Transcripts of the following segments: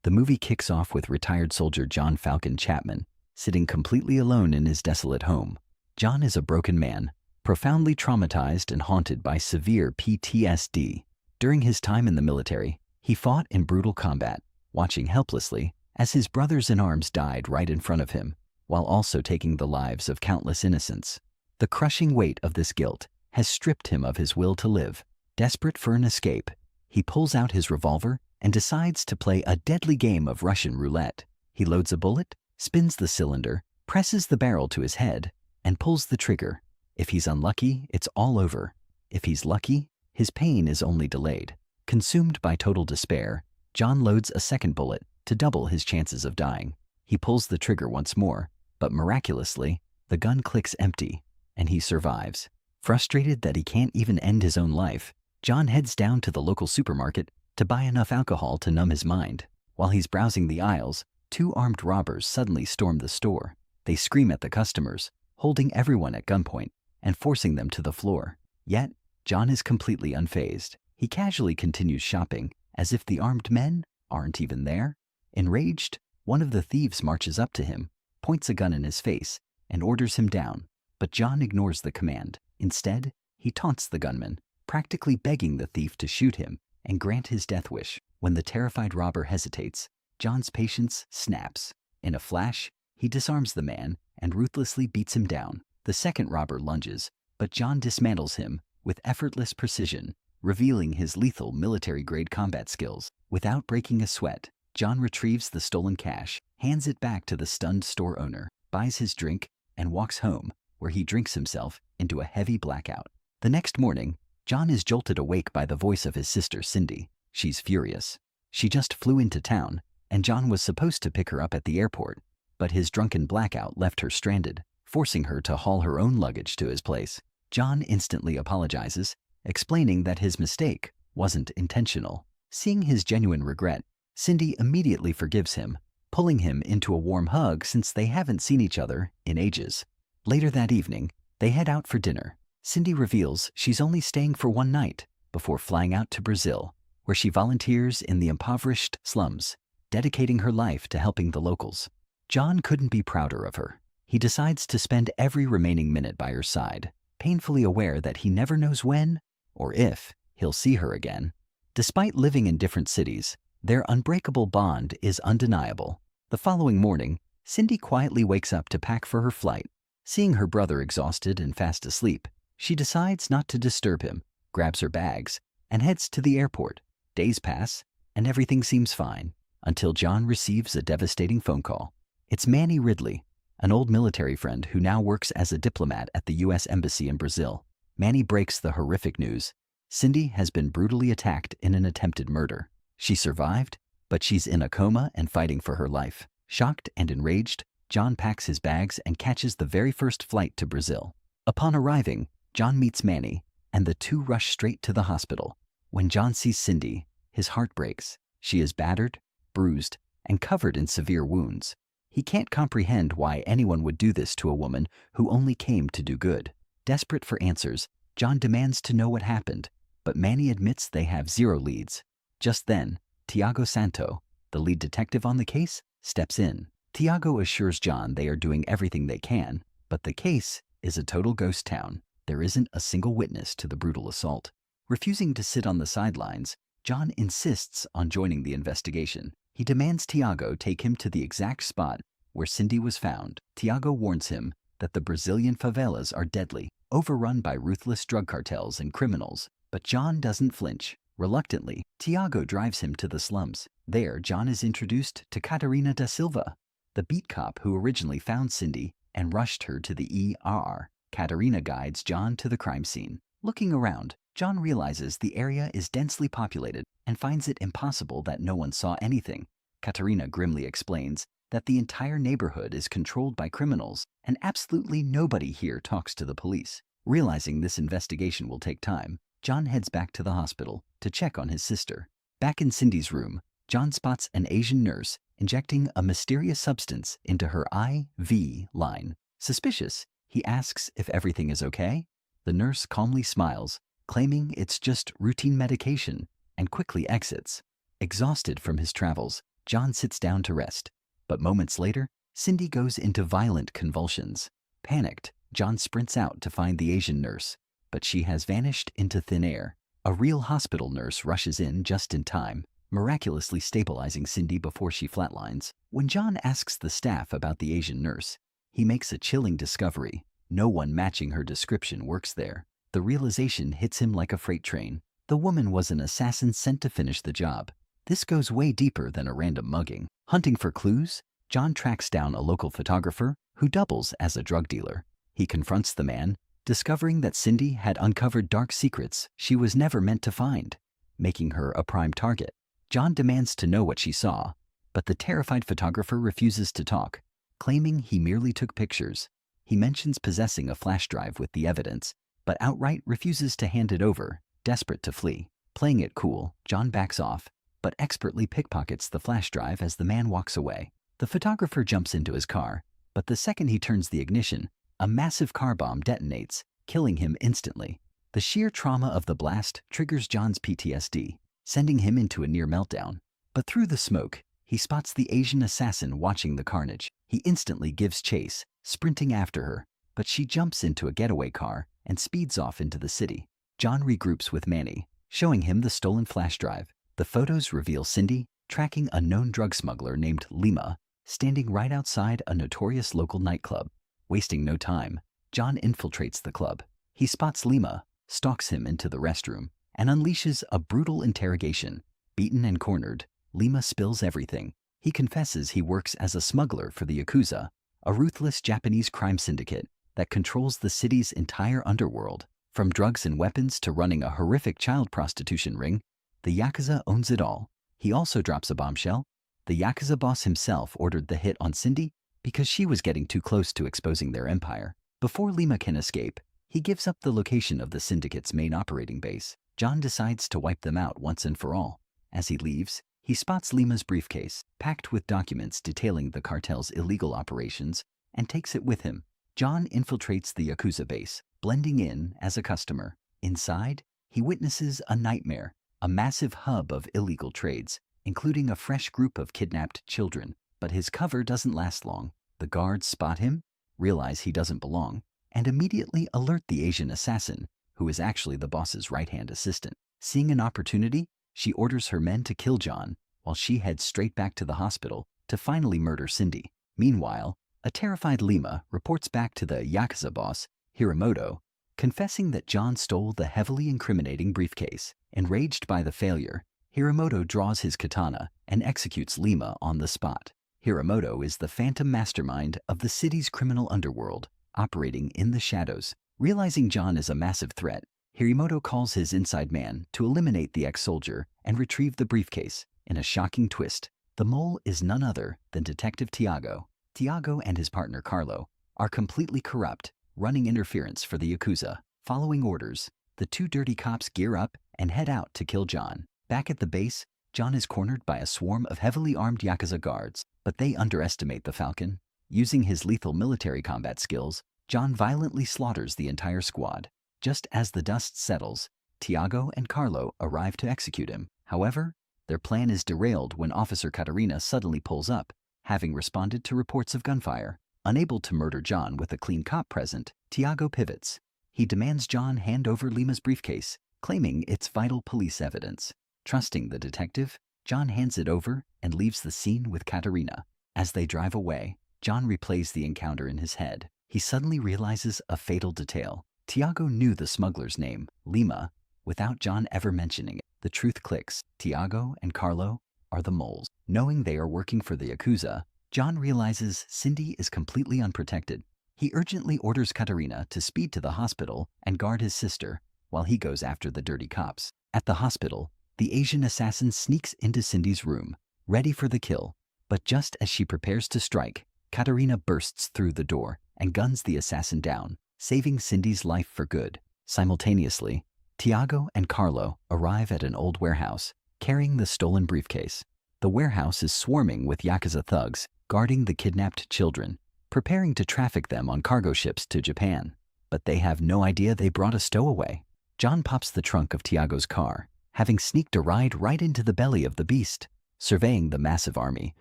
The movie kicks off with retired soldier John Falcon Chapman, sitting completely alone in his desolate home. John is a broken man, profoundly traumatized and haunted by severe PTSD. During his time in the military, he fought in brutal combat, watching helplessly as his brothers in arms died right in front of him, while also taking the lives of countless innocents. The crushing weight of this guilt has stripped him of his will to live. Desperate for an escape, he pulls out his revolver and decides to play a deadly game of Russian roulette. He loads a bullet, spins the cylinder, presses the barrel to his head, and pulls the trigger. If he's unlucky, it's all over. If he's lucky, his pain is only delayed. Consumed by total despair, John loads a second bullet to double his chances of dying. He pulls the trigger once more, but miraculously, the gun clicks empty, and he survives. Frustrated that he can't even end his own life, John heads down to the local supermarket to buy enough alcohol to numb his mind. While he's browsing the aisles, two armed robbers suddenly storm the store. They scream at the customers, holding everyone at gunpoint and forcing them to the floor. Yet, John is completely unfazed. He casually continues shopping as if the armed men aren't even there. Enraged, one of the thieves marches up to him, points a gun in his face, and orders him down. But John ignores the command. Instead, he taunts the gunman, practically begging the thief to shoot him and grant his death wish. When the terrified robber hesitates, John's patience snaps. In a flash, he disarms the man and ruthlessly beats him down. The second robber lunges, but John dismantles him with effortless precision, revealing his lethal military-grade combat skills. Without breaking a sweat, John retrieves the stolen cash, hands it back to the stunned store owner, buys his drink, and walks home, where he drinks himself into a heavy blackout. The next morning, John is jolted awake by the voice of his sister Cindy. She's furious. She just flew into town, and John was supposed to pick her up at the airport, but his drunken blackout left her stranded, forcing her to haul her own luggage to his place. John instantly apologizes, explaining that his mistake wasn't intentional. Seeing his genuine regret, Cindy immediately forgives him, pulling him into a warm hug since they haven't seen each other in ages. Later that evening, they head out for dinner. Cindy reveals she's only staying for one night before flying out to Brazil, where she volunteers in the impoverished slums, dedicating her life to helping the locals. John couldn't be prouder of her. He decides to spend every remaining minute by her side, painfully aware that he never knows when or if he'll see her again. Despite living in different cities, their unbreakable bond is undeniable. The following morning, Cindy quietly wakes up to pack for her flight. Seeing her brother exhausted and fast asleep, she decides not to disturb him, grabs her bags, and heads to the airport. Days pass, and everything seems fine, until John receives a devastating phone call. It's Manny Ridley, an old military friend who now works as a diplomat at the U.S. Embassy in Brazil. Manny breaks the horrific news. Cindy has been brutally attacked in an attempted murder. She survived, but she's in a coma and fighting for her life. Shocked and enraged, John packs his bags and catches the very first flight to Brazil. Upon arriving, John meets Manny, and the two rush straight to the hospital. When John sees Cindy, his heart breaks. She is battered, bruised, and covered in severe wounds. He can't comprehend why anyone would do this to a woman who only came to do good. Desperate for answers, John demands to know what happened, but Manny admits they have zero leads. Just then, Tiago Santo, the lead detective on the case, steps in. Tiago assures John they are doing everything they can, but the case is a total ghost town. There isn't a single witness to the brutal assault. Refusing to sit on the sidelines, John insists on joining the investigation. He demands Tiago take him to the exact spot where Cindy was found. Tiago warns him that the Brazilian favelas are deadly, overrun by ruthless drug cartels and criminals, but John doesn't flinch. Reluctantly, Tiago drives him to the slums. There, John is introduced to Catarina da Silva, the beat cop who originally found Cindy and rushed her to the ER. Catarina guides John to the crime scene. Looking around, John realizes the area is densely populated and finds it impossible that no one saw anything. Catarina grimly explains that the entire neighborhood is controlled by criminals and absolutely nobody here talks to the police. Realizing this investigation will take time, John heads back to the hospital to check on his sister. Back in Cindy's room, John spots an Asian nurse injecting a mysterious substance into her IV line. Suspicious, he asks if everything is okay. The nurse calmly smiles, claiming it's just routine medication, and quickly exits. Exhausted from his travels, John sits down to rest. But moments later, Cindy goes into violent convulsions. Panicked, John sprints out to find the Asian nurse, but she has vanished into thin air. A real hospital nurse rushes in just in time, miraculously stabilizing Cindy before she flatlines. When John asks the staff about the Asian nurse, he makes a chilling discovery. No one matching her description works there. The realization hits him like a freight train. The woman was an assassin sent to finish the job. This goes way deeper than a random mugging. Hunting for clues, John tracks down a local photographer who doubles as a drug dealer. He confronts the man, discovering that Cindy had uncovered dark secrets she was never meant to find, making her a prime target. John demands to know what she saw, but the terrified photographer refuses to talk, claiming he merely took pictures. He mentions possessing a flash drive with the evidence, but outright refuses to hand it over, desperate to flee. Playing it cool, John backs off, but expertly pickpockets the flash drive as the man walks away. The photographer jumps into his car, but the second he turns the ignition, a massive car bomb detonates, killing him instantly. The sheer trauma of the blast triggers John's PTSD, sending him into a near meltdown. But through the smoke, he spots the Asian assassin watching the carnage. He instantly gives chase, sprinting after her, but she jumps into a getaway car and speeds off into the city. John regroups with Manny, showing him the stolen flash drive. The photos reveal Cindy tracking a known drug smuggler named Lima, standing right outside a notorious local nightclub. Wasting no time, John infiltrates the club. He spots Lima, stalks him into the restroom, and unleashes a brutal interrogation. Beaten and cornered, Lima spills everything. He confesses he works as a smuggler for the Yakuza, a ruthless Japanese crime syndicate that controls the city's entire underworld. From drugs and weapons to running a horrific child prostitution ring, the Yakuza owns it all. He also drops a bombshell. The Yakuza boss himself ordered the hit on Cindy because she was getting too close to exposing their empire. Before Lima can escape, he gives up the location of the syndicate's main operating base. John decides to wipe them out once and for all. As he leaves, he spots Lima's briefcase, packed with documents detailing the cartel's illegal operations, and takes it with him. John infiltrates the Yakuza base, blending in as a customer. Inside, he witnesses a nightmare, a massive hub of illegal trades, including a fresh group of kidnapped children. But his cover doesn't last long. The guards spot him, realize he doesn't belong, and immediately alert the Asian assassin, who is actually the boss's right-hand assistant. Seeing an opportunity, she orders her men to kill John, while she heads straight back to the hospital to finally murder Cindy. Meanwhile, a terrified Lima reports back to the Yakuza boss, Hiramoto, confessing that John stole the heavily incriminating briefcase. Enraged by the failure, Hiramoto draws his katana and executes Lima on the spot. Hiramoto is the phantom mastermind of the city's criminal underworld, operating in the shadows. Realizing John is a massive threat, Hiramoto calls his inside man to eliminate the ex-soldier and retrieve the briefcase. In a shocking twist, the mole is none other than Detective Tiago. Tiago and his partner Carlo are completely corrupt, running interference for the Yakuza. Following orders, the two dirty cops gear up and head out to kill John. Back at the base, John is cornered by a swarm of heavily armed Yakuza guards, but they underestimate the Falcon. Using his lethal military combat skills, John violently slaughters the entire squad. Just as the dust settles, Tiago and Carlo arrive to execute him. However, their plan is derailed when Officer Katarina suddenly pulls up, having responded to reports of gunfire. Unable to murder John with a clean cop present, Tiago pivots. He demands John hand over Lima's briefcase, claiming it's vital police evidence. Trusting the detective, John hands it over and leaves the scene with Katarina. As they drive away, John replays the encounter in his head. He suddenly realizes a fatal detail. Tiago knew the smuggler's name, Lima, without John ever mentioning it. The truth clicks. Tiago and Carlo are the moles. Knowing they are working for the Yakuza, John realizes Cindy is completely unprotected. He urgently orders Katarina to speed to the hospital and guard his sister while he goes after the dirty cops. At the hospital, the Asian assassin sneaks into Cindy's room, ready for the kill. But just as she prepares to strike, Katarina bursts through the door and guns the assassin down, saving Cindy's life for good. Simultaneously, Tiago and Carlo arrive at an old warehouse, carrying the stolen briefcase. The warehouse is swarming with Yakuza thugs, guarding the kidnapped children, preparing to traffic them on cargo ships to Japan. But they have no idea they brought a stowaway. John pops the trunk of Tiago's car, having sneaked a ride right into the belly of the beast. Surveying the massive army,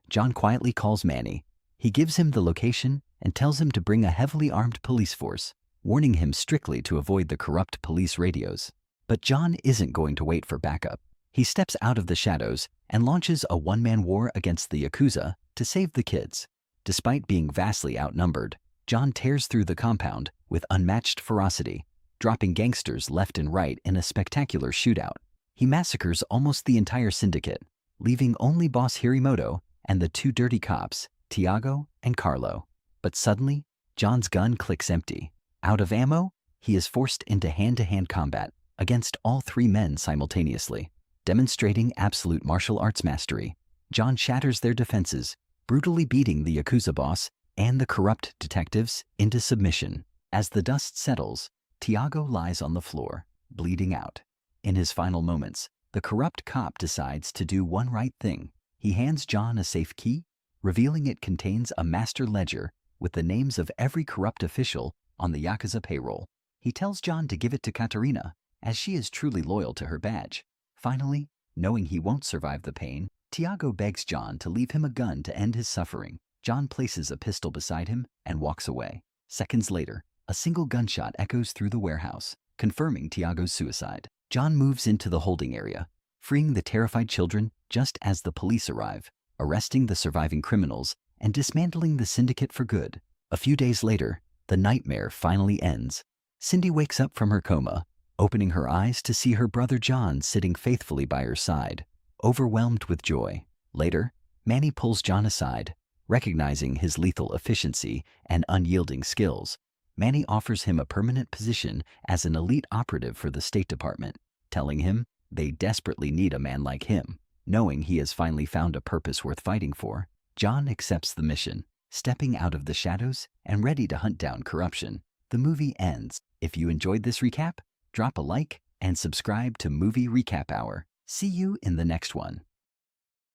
John quietly calls Manny. He gives him the location and tells him to bring a heavily armed police force, warning him strictly to avoid the corrupt police radios. But John isn't going to wait for backup. He steps out of the shadows and launches a one-man war against the Yakuza to save the kids. Despite being vastly outnumbered, John tears through the compound with unmatched ferocity, dropping gangsters left and right in a spectacular shootout. He massacres almost the entire syndicate, leaving only boss Hirimoto and the two dirty cops, Tiago and Carlo. But suddenly, John's gun clicks empty. Out of ammo, he is forced into hand-to-hand combat against all three men simultaneously. Demonstrating absolute martial arts mastery, John shatters their defenses, brutally beating the Yakuza boss and the corrupt detectives into submission. As the dust settles, Tiago lies on the floor, bleeding out. In his final moments, the corrupt cop decides to do one right thing. He hands John a safe key, revealing it contains a master ledger with the names of every corrupt official on the Yakuza payroll. He tells John to give it to Katarina, as she is truly loyal to her badge. Finally, knowing he won't survive the pain, Tiago begs John to leave him a gun to end his suffering. John places a pistol beside him and walks away. Seconds later, a single gunshot echoes through the warehouse, confirming Tiago's suicide. John moves into the holding area, freeing the terrified children just as the police arrive, arresting the surviving criminals and dismantling the syndicate for good. A few days later, the nightmare finally ends. Cindy wakes up from her coma, opening her eyes to see her brother John sitting faithfully by her side, overwhelmed with joy. Later, Manny pulls John aside, recognizing his lethal efficiency and unyielding skills. Manny offers him a permanent position as an elite operative for the State Department, telling him they desperately need a man like him. Knowing he has finally found a purpose worth fighting for, John accepts the mission, stepping out of the shadows and ready to hunt down corruption. The movie ends. If you enjoyed this recap, drop a like and subscribe to Movie Recap Hour. See you in the next one.